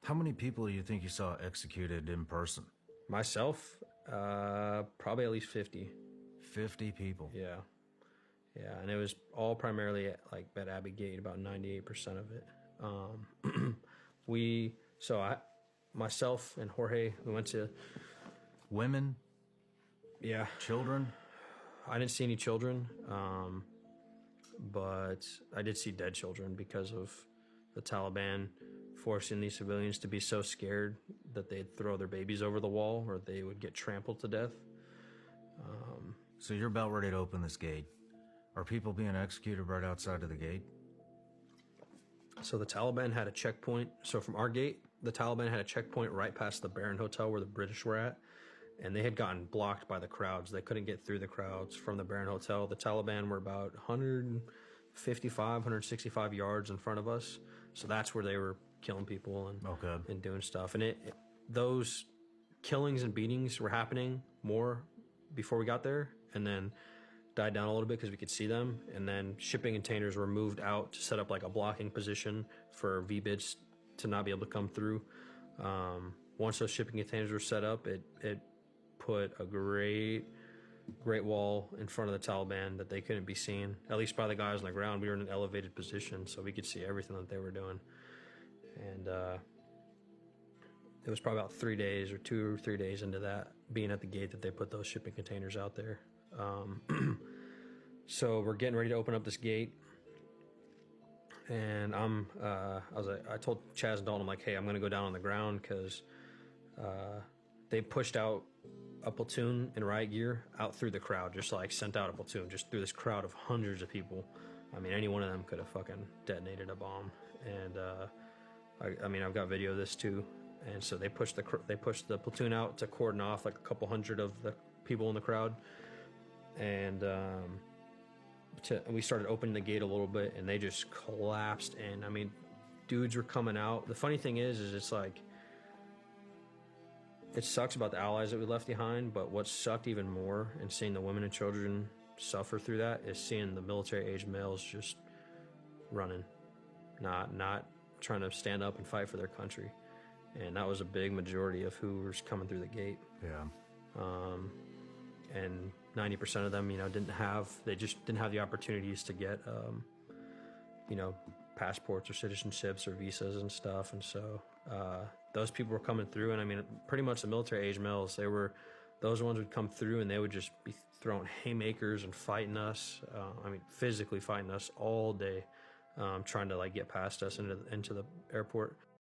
How many people do you think you saw executed in person? Myself, probably at least 50. 50 people. Yeah. Yeah, and it was all primarily at Abbey Gate, about 98% of it. Myself and Jorge, we went to... Women? Yeah. Children? I didn't see any children, but I did see dead children because of the Taliban forcing these civilians to be so scared that they'd throw their babies over the wall or they would get trampled to death. So you're about ready to open this gate. Are people being executed right outside of the gate? So the Taliban had a checkpoint. So from our gate, the Taliban had a checkpoint right past the Baron Hotel where the British were at. And they had gotten blocked by the crowds. They couldn't get through the crowds from the Baron Hotel. The Taliban were about 155, 165 yards in front of us. So that's where they were killing people and doing stuff. And those killings and beatings were happening more before we got there. And then died down a little bit because we could see them, and then shipping containers were moved out to set up like a blocking position for VBIDs to not be able to come through. Once those shipping containers were set up, it put a great wall in front of the Taliban that they couldn't be seen, at least by the guys on the ground. We were in an elevated position, so we could see everything that they were doing. And it was probably about 3 days or 2 or 3 days into that being at the gate that they put those shipping containers out there. So we're getting ready to open up this gate, and I told Chaz and Dalton, I'm like, hey, I'm gonna go down on the ground because they pushed out a platoon in riot gear out through the crowd, just like sent out a platoon just through this crowd of hundreds of people. I mean, any one of them could have fucking detonated a bomb. And I mean, I've got video of this too. And so they pushed the platoon out to cordon off like a couple hundred of the people in the crowd. And we started opening the gate a little bit, and they just collapsed. And I mean, dudes were coming out. The funny thing is it's like, it sucks about the allies that we left behind, but what sucked even more, and seeing the women and children suffer through that, is seeing the military-aged males just running, not trying to stand up and fight for their country. And that was a big majority of who was coming through the gate. Yeah. And 90% of them, they just didn't have the opportunities to get, passports or citizenships or visas and stuff. And so those people were coming through, and I mean, pretty much the military-aged males, those ones would come through and they would just be throwing haymakers and fighting us. Physically fighting us all day, trying to get past us into the airport.